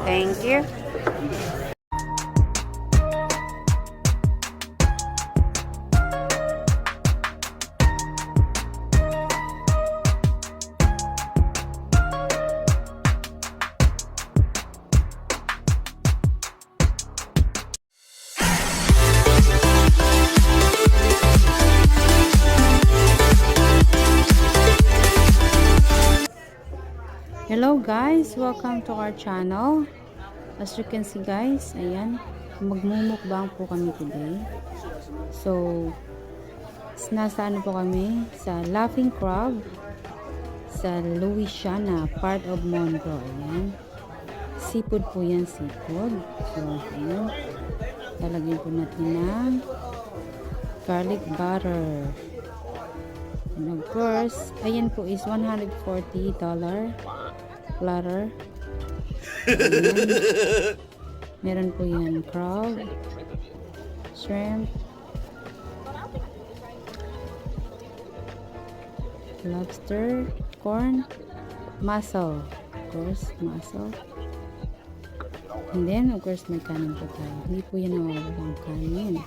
Thank you. Hello guys, welcome to our channel. As you can see guys, ayan, magmumukbang po kami today. So, nasa ano po kami? Sa Laughing Crab sa Louisiana, part of Monroe. Ayan. Seafood po yan, seafood. So, ayan. Talagyan po natin ng garlic butter. And of course, ayan po is $140 platter. Ayan. Meron po yan crab, shrimp, lobster, corn, mussel, of course, mussel. And then, of course, may kanin po tayo. Hindi po yan nawawalang kanin.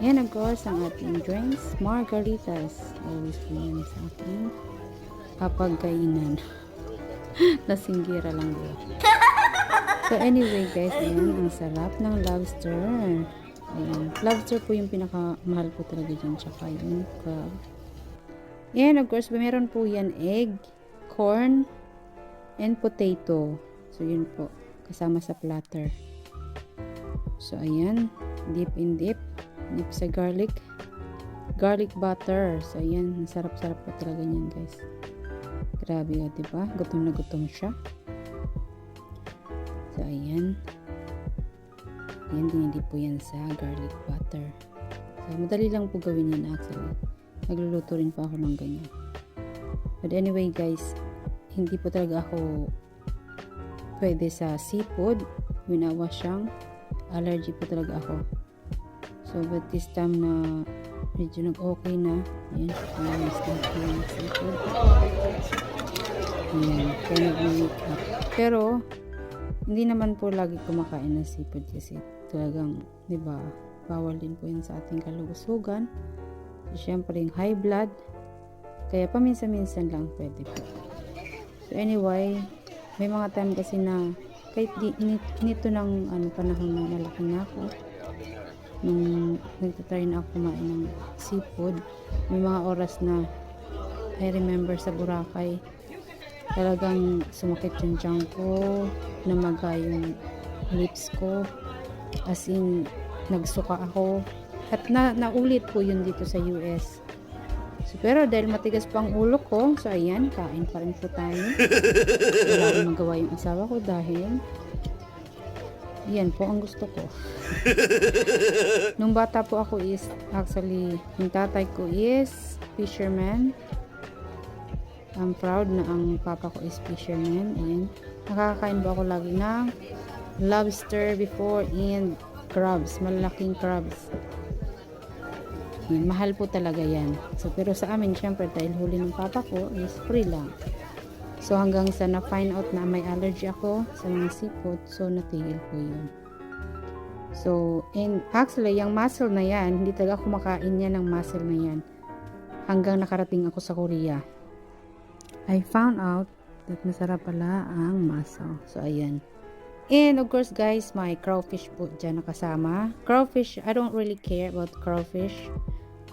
And of course, ang ating drinks, margaritas. Always po yan sa ating kapag kainan. Nasinggira lang po. So anyway guys, ayan, ang sarap ng lobster. Ayan, lobster po yung pinakamahal po talaga dyan, tsaka yung crab. And of course, meron po yan egg, corn, and potato. So yun po, kasama sa platter. So ayan, dip in dip sa garlic butter. So ayan, sarap-sarap po talaga yan guys. Grabe o, diba? Gutom na gutom siya. So, ayan. Ayan, dinidip po yan sa garlic butter. So, madali lang po gawin yan actually. Nagluluto rin po ako ng ganyan. But anyway guys, hindi po talaga ako pwede sa seafood. Winawa siyang allergy po talaga ako. So, but this time na medyo nag-okay na. Ayan, yung seafood. Ayan, kaya nag-make up. Pero, hindi naman po lagi kumakain ng seafood kasi talagang, di ba, bawal din po yun sa ating kalusugan. So, syempre, yung high blood. Kaya paminsan-minsan lang pwede po. So, anyway, may mga time kasi na kahit nito ng panahon na malaki na ako, nung nagtatry na ako kumain ng seafood, may mga oras na I remember sa Boracay, talagang sumakit yung tiyan ko, namaga yung lips ko, as in nagsuka ako, at naulit po yun dito sa US. So, pero dahil matigas pang ulo ko, so ayan, kain pa rin po tayo. Wala rin magawa yung asawa ko dahil yan po ang gusto ko. Nung bata po ako is, actually, yung tatay ko is fisherman. I'm proud na ang papa ko is fisherman. Ayan. Nakakain ba ako lagi ng lobster before and crabs. Malaking crabs. Ayan. Mahal po talaga yan. So, pero sa amin, syempre, dahil huli ng papa ko is free lang. So, hanggang sa na-find out na may allergy ako sa mga seafood, so, natigil po yun. So, and actually, yung mussel na yan, hindi talaga kumakain yan ng mussel na yan. Hanggang nakarating ako sa Korea. I found out that masarap pala ang mussel. So, ayan. And, of course, guys, my crawfish po dyan nakasama. Crawfish, I don't really care about crawfish.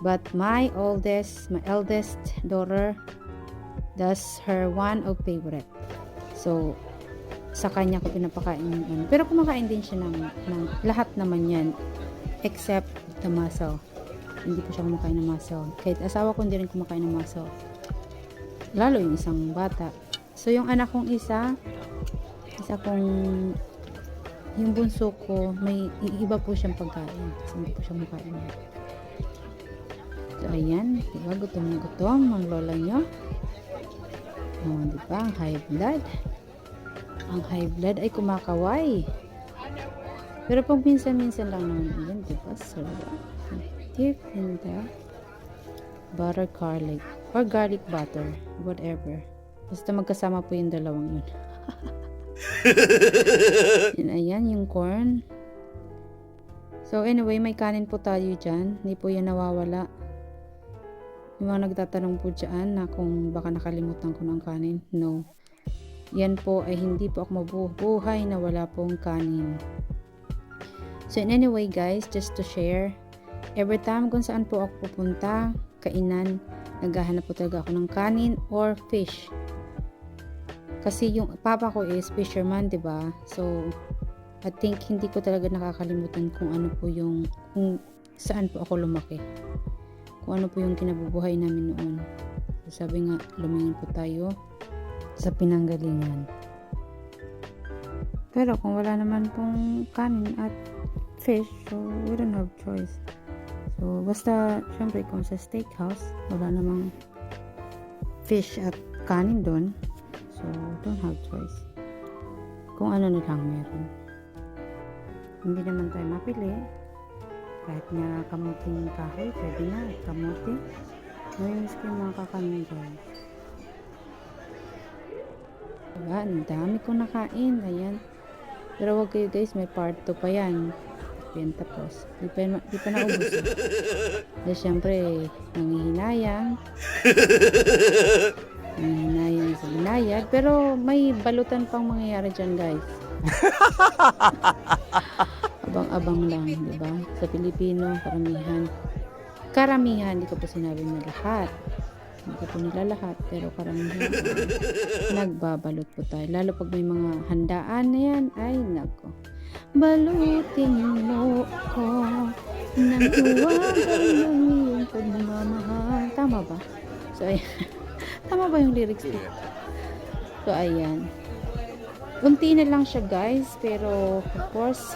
But my eldest daughter, that's her one of favorite. So, sa kanya ko pinapakain yung pero kumakain din siya ng lahat naman yan. Except the mussel. Hindi ko siya kumakain ng mussel. Kahit asawa ko hindi rin kumakain ng mussel. Lalo yung isang bata. So, yung anak kong isa kong, yung bunso ko, may iba po siyang pagkain. Kasi hindi po siya makain. So, ayan. Diba? Gutom na gutom. Ang lola nyo. Oh, diba? Ang high blood. Ang high blood ay kumakaway. Pero pag minsan-minsan lang naman yan, diba? So, dip in the butter garlic or garlic butter, whatever. Basta magkasama po yung dalawang yun. Ayan, yung corn. So, anyway, may kanin po tayo dyan. Hindi po yan nawawala. Yung mga nagtatanong po dyan na kung baka nakalimutan ko ng kanin. No. Yan po ay hindi po ako mabubuhay na wala pong kanin. So, in anyway guys, just to share, every time kung saan po ako pupunta, kainan, naghahanap po talaga ako ng kanin or fish. Kasi yung papa ko is fisherman, 'di ba? So, I think hindi ko talaga nakakalimutan kung ano po yung kung saan po ako lumaki. Kung ano po yung kinabubuhay namin noon. So, sabi nga, lumingin po tayo sa pinanggalingan. Pero kung wala naman pong kanin at fish, so we don't have choice. So, basta, syempre, kung sa steakhouse, wala namang fish at kanin doon. So, don't have choice. Kung ano na lang meron. Hindi naman tayo mapili. Kahit nga kamuting kahoy, pwede na. Kamuti. Ngayon, ko yung mga kakanin guys. Diba? Ang dami ko nakain. Ayan. Pero wag kayo guys, may part 2 pa yan. Yan tapos. Di pa naubos. Dahil syempre, nangihinayang. Nangihinayang sa binayad. Pero may balutan pang mangyayari dyan guys. Abang-abang lang, di ba? Sa Pilipino, karamihan, hindi ko po sinabi na lahat. Hindi ko po nila lahat, pero karamihan nagbabalot po tayo. Lalo pag may mga handaan na yan, ay nako. Balutin mo ko ng huwagan ng iyong pagmamahal. Tama ba? So, ayan. Tama ba yung lyrics ko? So, ayan. Unti na lang siya guys, pero of course,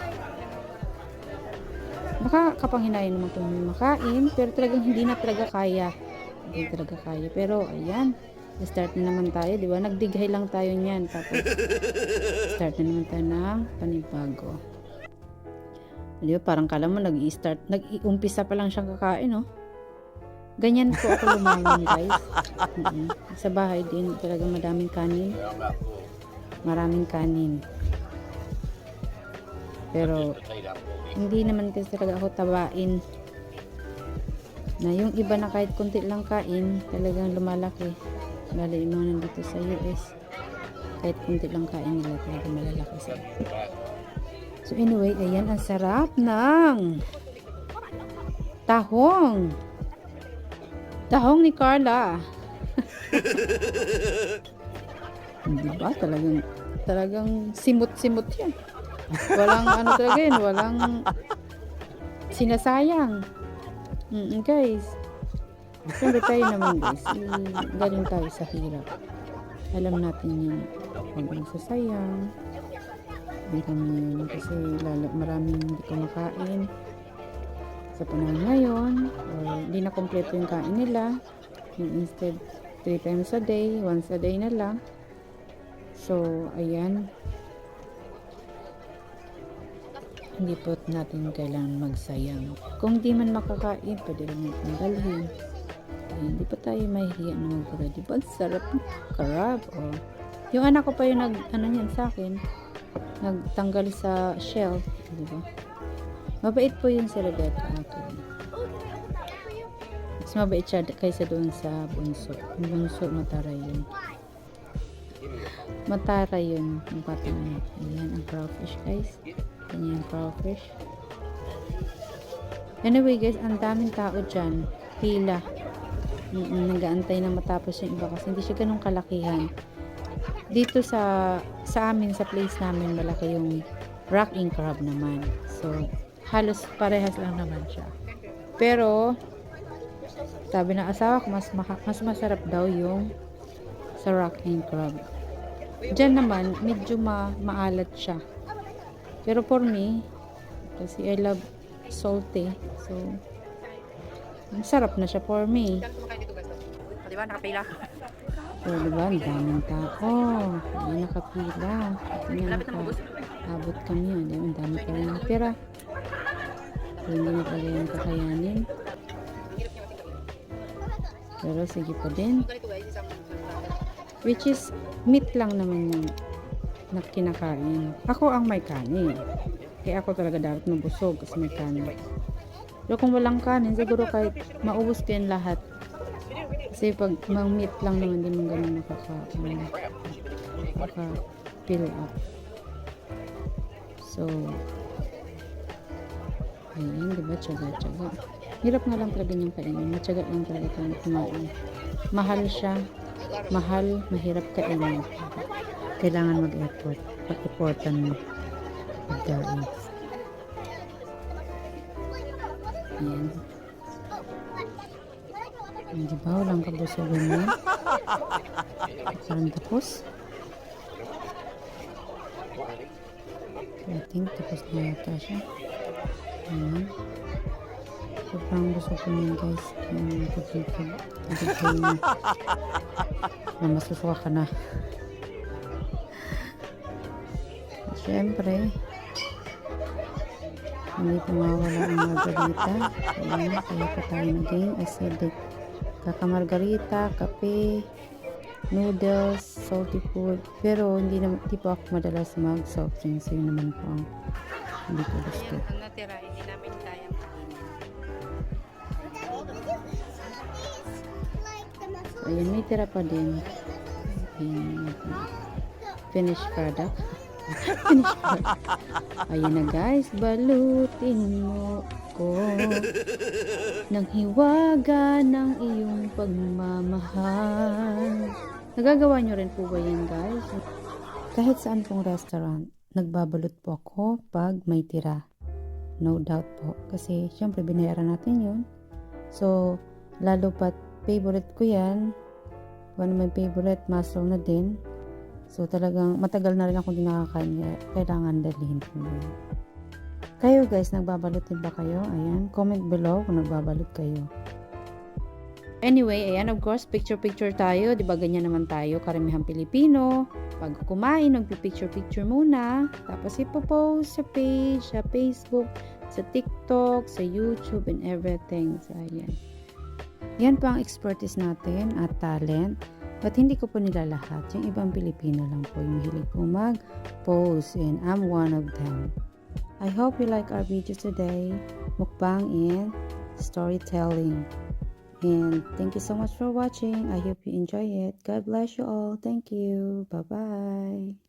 makakapanghinayang naman kung makain, pero talagang hindi na talaga kaya. Hindi talaga kaya. Pero, ayan. Start na naman tayo, di ba? Nagdighay lang tayo niyan. Tapos, start na naman tayo ng panibago. Di ba? Parang kala mo, nag-iumpisa pa lang siyang kakain, no? Ganyan po ako lumalang, guys. Sa bahay din, talaga madaming kanin. Maraming kanin. Pero, hindi naman kasi talaga ako tabain. Na yung iba na kahit kunti lang kain, talagang lumalaki. Lalo yung mga nandito sa US. Kahit kunti lang kain nila, talagang malalaki sila. So anyway, ayan, ang sarap ng tahong. Tahong ni Carla. Hindi ba? Talagang simot-simot yan. Walang ano talaga yun, walang sinasayang. Guys, siyempre tayo naman guys, galing tayo sa hirap. Alam natin yung huwag magsasayang. Hindi kami yun kasi maraming hindi kumakain sa panahon ngayon, or hindi na kompleto yung kain nila. Instead 3 times a day, once a day na lang. So ayan, hindi po natin kailangan magsayang. Kung di man makakain, pwede lang natin dalhin. Hindi pa tayo mahihiya na magpura. Di ba? Sarap ng crab. Oh. Yung anak ko pa yung niyan sa akin. Nagtanggal sa shell. Di ba? Mabait po yun si Rebecca actually. Mas mabait siya kaysa doon sa bunso. Yung bunso, mataray yun. Mataray yun. Yung patang yun. Ayan ang crawfish guys. Ayan yung crawfish. Anyway guys, ang daming tao dyan. Pila. Nag-aantay na matapos yung iba kasi hindi siya ganun kalakihan. Dito sa amin, sa place namin, malaki yung rocking crab naman. So, halos parehas lang naman siya. Pero, sabi ng asawa ko, mas masarap daw yung sa rocking crab. Diyan naman, medyo maalat siya. Pero for me, kasi I love salty. So, masarap na siya for me. Diba, nakapila? So, diba, ang daming tao. Hindi nakapila. Abot kami yun. Ang dami pa rin natira. So, hindi na pala yung kakayanin. Pero sige pa din. Which is, meat lang naman yung na kinakain. Ako ang may kanin. Kaya ako talaga dapat mabusog kasi may kanin. Pero kung walang kanin, siguro kahit maubos ko yan lahat. Kasi pag mang-meat lang naman, di mo ganun maka-fill up. So, ayan, diba? Tsaga-tsaga. Hirap nga lang talaga niyang kainin. Matyaga lang talaga kung kumain. Mahal siya. Mahal, mahirap kainin. Kailangan mag-effort. Pag-effortan mo. Pagkain. Ayan. Diba? Walang kabusugan niya. Parang tapos. I think tapos na yata siya. Ayan. Sobrang busog ko niyan guys. Pag-ibig mo. Na masusuka ka na. Siyempre, hindi tumawala ang margarita. Ayan, kaya pa tayo naging acidic. Kaka-margarita, kape, noodles, salty food. Pero hindi po ako madalas mag-soft drinks. Yun naman po ang hindi ko gusto. Ayan, ang natira, hindi namin kayang kainin. So, ayan, may tira pa din. Ayan, finished product. Finished product. Ayan na guys, balutin mo ko ng hiwaga ng iyong pagmamahal. Nagagawa nyo rin po ba yan guys? Kahit saan pong restaurant, nagbabalot po ako pag may tira. No doubt po. Kasi syempre binayaran natin yun. So, lalo pat favorite ko yan. One of my favorite, muscle na din. So, talagang matagal na rin ako din nakakain. Kailangan dalhin ko yun. Kayo guys, nagbabalot din ba kayo? Ayan, comment below kung nagbabalot kayo. Anyway, ayan, of course, picture-picture tayo. Diba ganyan naman tayo, karamihang Pilipino. Pag kumain, nagpipicture-picture muna. Tapos ipopost sa page, sa Facebook, sa TikTok, sa YouTube, and everything. So, ayan. Yan pa ang expertise natin at talent. But hindi ko po nila lahat. Yung ibang Pilipino lang po yung mahilig po mag-post. And I'm one of them. I hope you like our video today. Mukbang and storytelling. And thank you so much for watching. I hope you enjoy it. God bless you all. Thank you. Bye-bye.